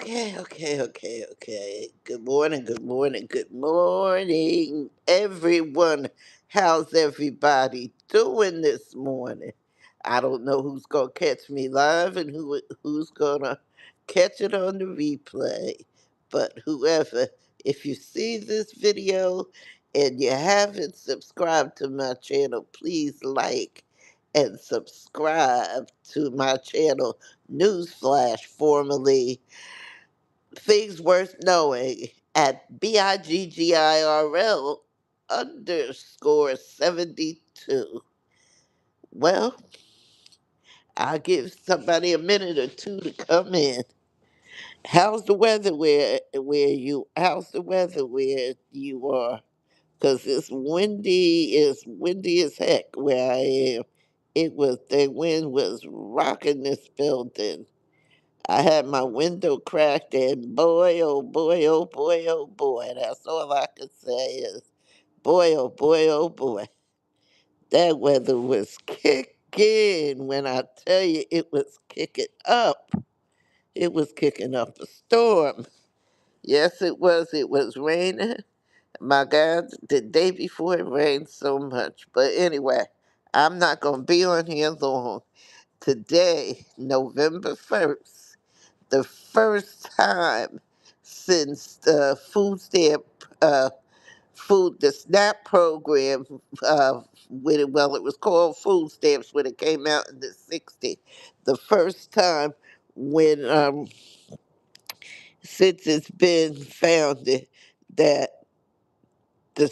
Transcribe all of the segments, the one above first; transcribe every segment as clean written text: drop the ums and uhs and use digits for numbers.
Okay. Good morning, good morning, everyone. How's everybody doing this morning? I don't know who's gonna catch me live and who's gonna catch it on the replay, but whoever, if you see this video and you haven't subscribed to my channel, please like and subscribe to my channel, Newsflash, formerly Things Worth Knowing, at BIGGIRL underscore 72. Well, I'll give somebody a minute or two to come in. How's the weather how's the weather where you are? Cause it's windy as heck where I am. The wind was rocking this building. I had my window cracked, and boy, oh boy, oh boy, oh boy. That's all I can say is, boy, oh boy, oh boy. That weather was kicking. When I tell you it was kicking up, it was kicking up a storm. Yes, it was. It was raining. My God, the day before it rained so much. But anyway, I'm not going to be on here long. Today, November 1st, the first time since the uh, the SNAP program, it was called food stamps when it came out in the 60s. The first time when, since it's been founded, that the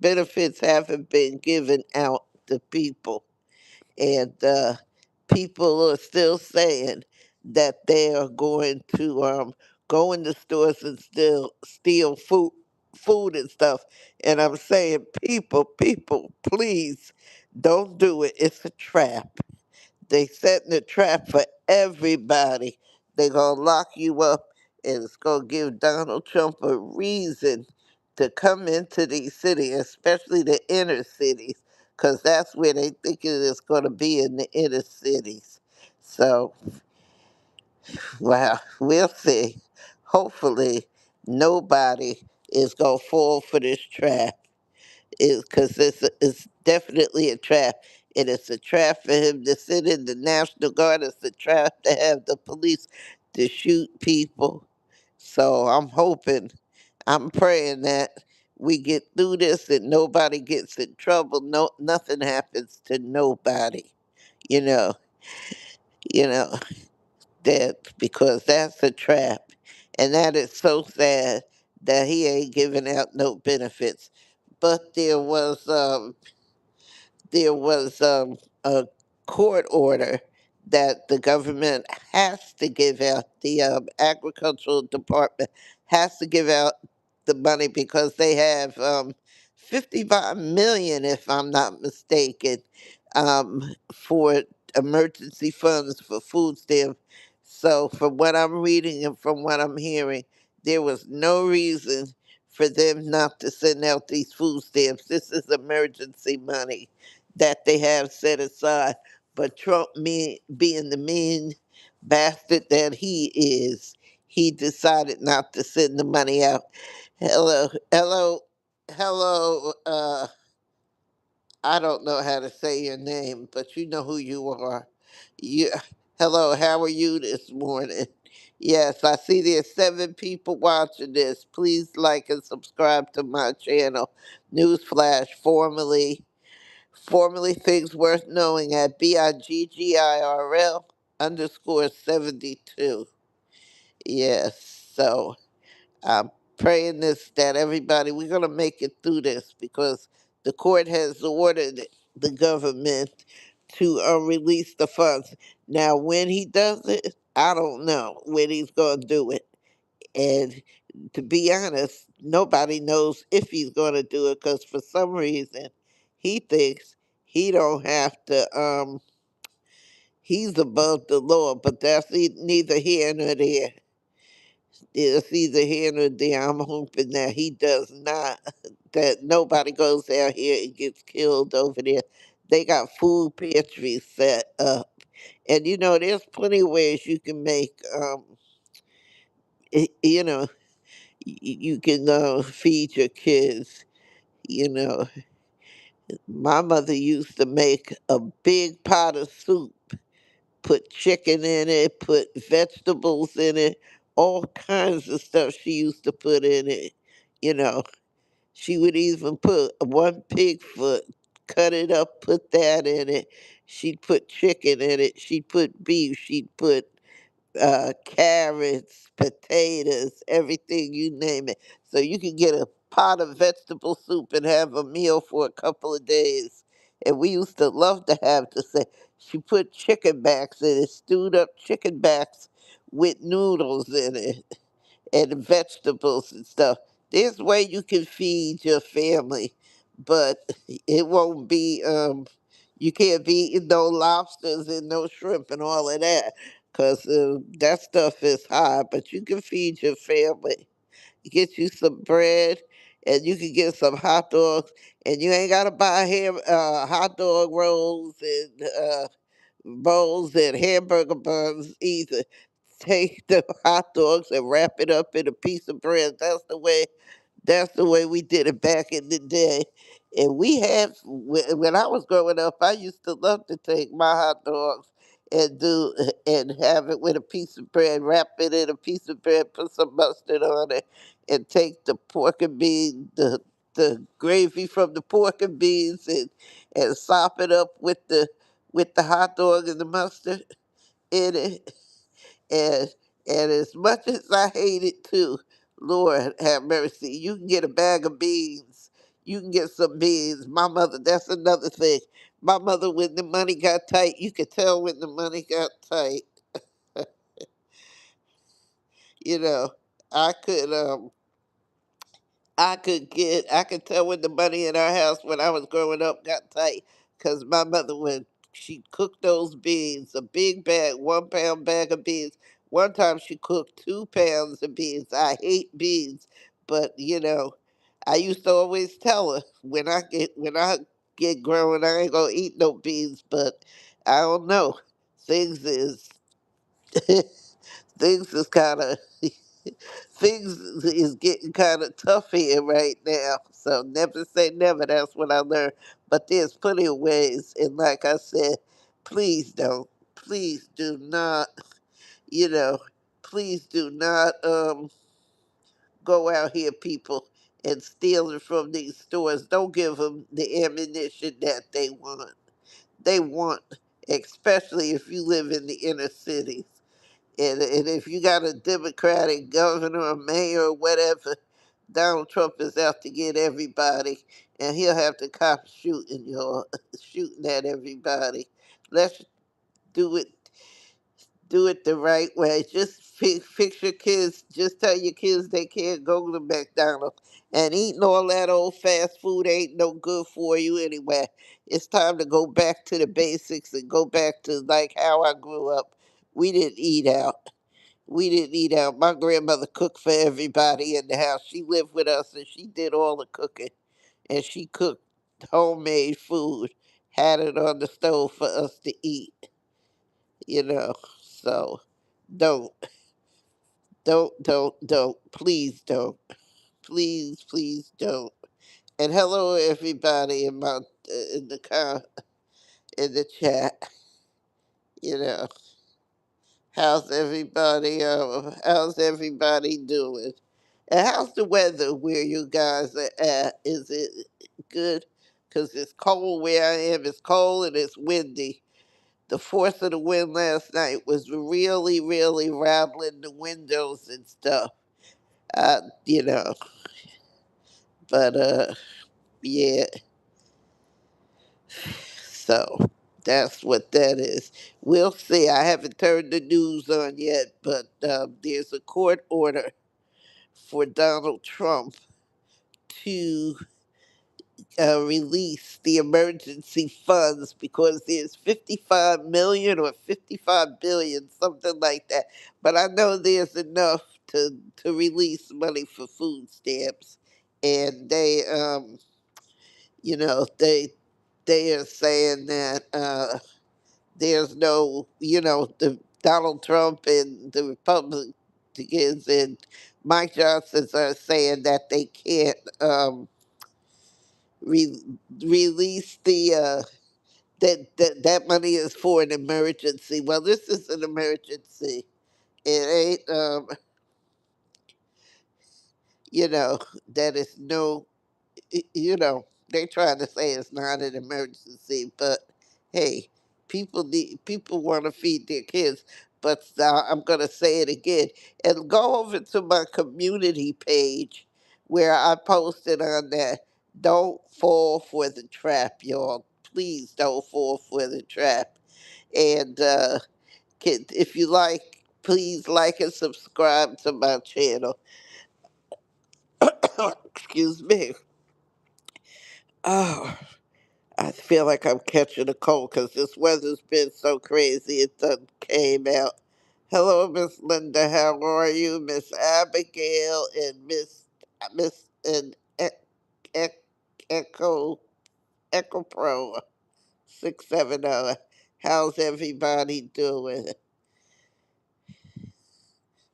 benefits haven't been given out to people, and people are still saying that they are going to go in the stores and still steal food and stuff. And I'm saying, people, please don't do it. It's a trap. They setting a trap for everybody. They gonna lock you up, and it's gonna give Donald Trump a reason to come into these cities, especially the inner cities, because that's where they think it is gonna be, in the inner cities. So, well, we'll see. Hopefully, nobody is gonna fall for this trap, is because it's definitely a trap. And it's a trap for him to sit in the National Guard. It's a trap to have the police to shoot people. So I'm praying that we get through this and nobody gets in trouble. No, nothing happens to nobody. You know, you know that, because that's a trap, and that is so sad that he ain't giving out no benefits. But there was a court order that the government has to give out. The agricultural department has to give out the money because they have 55 million, if I'm not mistaken, for emergency funds for food stamps. So, from what I'm reading and from what I'm hearing, there was no reason for them not to send out these food stamps. This is emergency money that they have set aside. But Trump, being the mean bastard that he is, he decided not to send the money out. Hello, hello, hello. I don't know how to say your name, but you know who you are. You, hello, how are you this morning? Yes, I see there's 7 people watching this. Please like and subscribe to my channel, Newsflash, formerly Things Worth Knowing, at BIGGIRL underscore 72. Yes, so I'm praying that everybody, we're going to make it through this, because the court has ordered the government to release the funds. Now, when he does it, I don't know when he's going to do it. And to be honest, nobody knows if he's going to do it, because for some reason he thinks he don't have to. He's above the law, but that's neither here nor there. It's either here nor there. I'm hoping that he does not. That nobody goes out here and gets killed over there. They got food pantries set up, and there's plenty of ways you can make. you know, you can feed your kids. You know, my mother used to make a big pot of soup, put chicken in it, put vegetables in it, all kinds of stuff she used to put in it. You know, she would even put one pig foot, cut it up, put that in it. She'd put chicken in it. She'd put beef. She'd put carrots, potatoes, everything you name it. So you can get a pot of vegetable soup and have a meal for a couple of days. And we used to love to have to say, she put chicken backs in it, stewed up chicken backs with noodles in it and vegetables and stuff. There's way you can feed your family, but it won't be you can't be eating no lobsters and no shrimp and all of that, cause that stuff is high. But you can feed your family. Get you some bread, and you can get some hot dogs, and you ain't gotta buy hot dog rolls and bowls and hamburger buns either. Take the hot dogs and wrap it up in a piece of bread. That's the way we did it back in the day. And we had when I was growing up, I used to love to take my hot dogs and have it with a piece of bread, wrap it in a piece of bread, put some mustard on it, and take the pork and bean, the gravy from the pork and beans, and sop it up with the hot dog and the mustard in it. And and as much as I hate it too, Lord have mercy, you can get a bag of beans. You can get some beans. My mother, that's another thing. My mother, when the money got tight, you could tell when the money got tight. You know, I could I could tell when the money in our house when I was growing up got tight, because my mother, when she cooked those beans, a big bag, 1 pound bag of beans. One time she cooked 2 pounds of beans. I hate beans, but I used to always tell her when I get growing, I ain't gonna eat no beans. But I don't know, things is things is kind of things is getting kind of tough here right now. So never say never. That's what I learned. But there's plenty of ways. And like I said, please don't. Please do not. You know, please do not go out here, people, and steal it from these stores. Don't give them the ammunition that they want. They want, especially if you live in the inner cities. And if you got a Democratic governor or mayor or whatever, Donald Trump is out to get everybody, and he'll have the cops shooting shooting at everybody. Let's do it, do it the right way. Just fix your kids. Just tell your kids they can't go to McDonald's. And eating all that old fast food ain't no good for you anyway. It's time to go back to the basics and go back to like how I grew up. We didn't eat out. We didn't eat out. My grandmother cooked for everybody in the house. She lived with us and she did all the cooking. And she cooked homemade food, had it on the stove for us to eat. So don't, don't. Please don't. Please, please don't. And hello everybody in the in the chat. You know, how's everybody doing? And how's the weather where you guys are at? Is it good? Because it's cold where I am. It's cold and it's windy. The force of the wind last night was really, really rattling the windows and stuff. Uh, you know, but yeah. So that's what that is. We'll see. I haven't turned the news on yet, but there's a court order for Donald Trump to release the emergency funds because there's 55 million or 55 billion, something like that. But I know there's enough to release money for food stamps, and they are saying that there's no, the Donald Trump and the Republic. the kids, and Mike Johnson's are saying that they can't re- release the that money is for an emergency. Well, this is an emergency. It ain't you know, that is no, you know, they trying to say it's not an emergency, but hey, people want to feed their kids. But I'm gonna say it again, and go over to my community page where I posted on that. Don't fall for the trap, y'all. Please don't fall for the trap. And if you like, please like and subscribe to my channel. Excuse me. Oh. I feel like I'm catching a cold because this weather's been so crazy. It done came out. Hello, Miss Linda. How are you, Miss Abigail and Miss and E- Echo Echo Pro 670? How's everybody doing?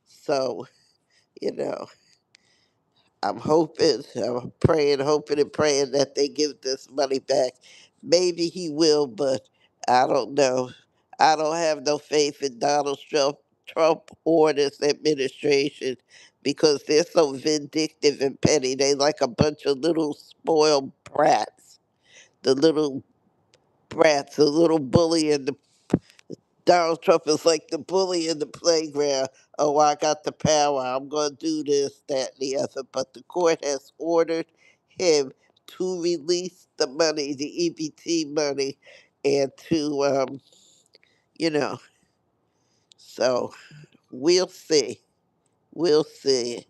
So you know. I'm praying, hoping, and praying that they give this money back. Maybe he will, but I don't know. I don't have no faith in Trump or this administration because they're so vindictive and petty. They like a bunch of little spoiled brats. The little brats, the little bully in the Donald Trump is like the bully in the playground. Oh, I got the power. I'm going to do this, that, and the other. But the court has ordered him to release the money, the EBT money, and to, you know, so we'll see. We'll see.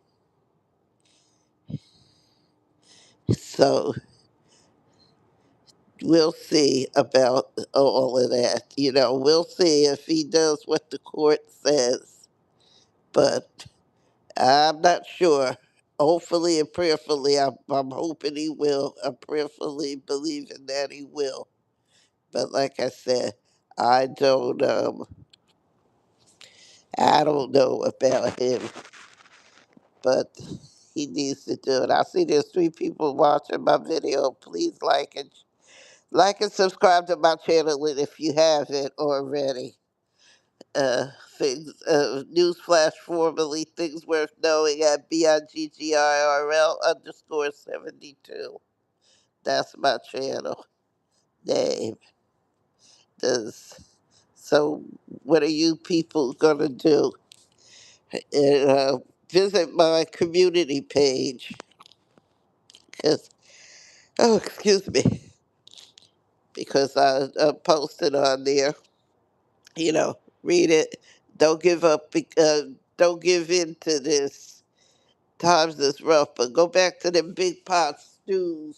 So we'll see about all of that. We'll see if he does what the court says. But I'm not sure. Hopefully and prayerfully, I'm hoping he will. I'm prayerfully believing that he will. But like I said, I don't I don't know about him, but he needs to do it. I see there's 3 people watching my video. Please like and subscribe to my channel if you haven't already. Newsflash formally things worth knowing at BIGGIRL_72. That's my channel name. Does so? What are you people gonna do? Uh, Visit my community page because excuse me, because I posted on there. Read it. Don't give up. Don't give in to this. Times is rough, but go back to them big pot stew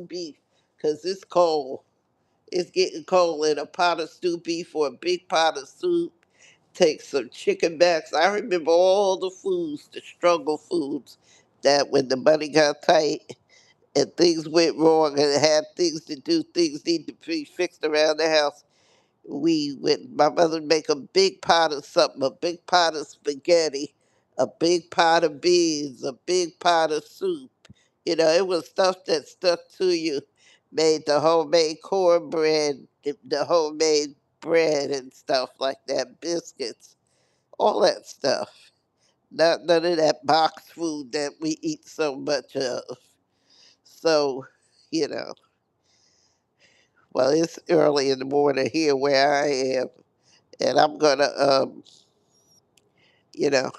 beef, because it's cold. It's getting cold, in a pot of stew beef or a big pot of soup. Take some chicken backs. I remember all the foods, the struggle foods, that when the money got tight and things went wrong and had things to do, things need to be fixed around the house. My mother would make a big pot of something, a big pot of spaghetti, a big pot of beans, a big pot of soup. It was stuff that stuck to you. Made the homemade cornbread, the homemade bread and stuff like that, biscuits, all that stuff. Not none of that box food that we eat so much of. So, you know, well, it's early in the morning here where I am, and I'm gonna, you know,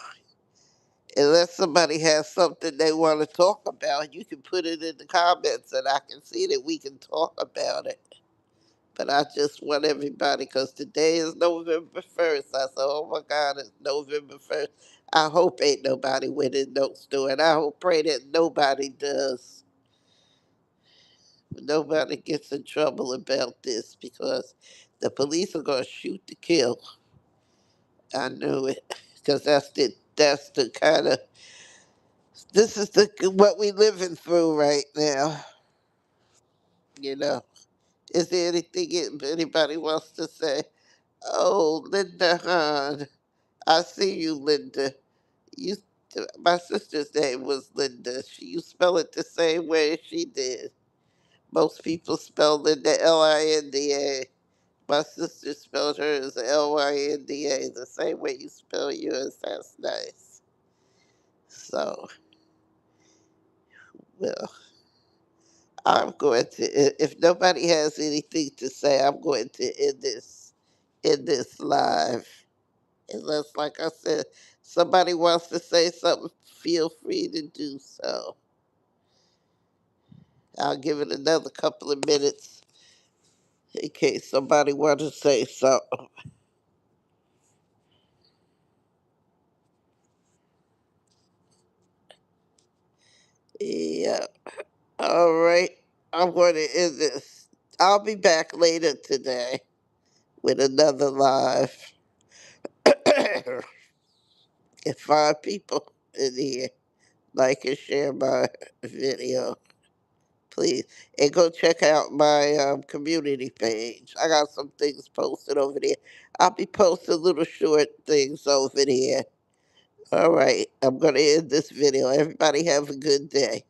unless somebody has something they want to talk about, you can put it in the comments, and I can see that we can talk about it. But I just want everybody, because today is November 1st. I said, oh my God, it's November 1st. I hope ain't nobody went in no store, and I hope, pray that nobody does. Nobody gets in trouble about this, because the police are going to shoot to kill. I knew it, because that's the kind of, this is the what we living through right now. You know, is there anything anybody wants to say? Oh, Linda Hahn, I see you, Linda. You, my sister's name was Linda. You spell it the same way as she did. Most people spell Linda Linda. My sister spelled hers Lynda, the same way you spell yours. That's nice. So, well, I'm going to. If nobody has anything to say, I'm going to end this live. Unless, like I said, somebody wants to say something, feel free to do so. I'll give it another couple of minutes in case somebody wants to say something. Yeah. All right. I'm going to end this. I'll be back later today with another live. If 5 people in here like and share my video, please. And go check out my community page. I got some things posted over there. I'll be posting little short things over there. All right. I'm going to end this video. Everybody have a good day.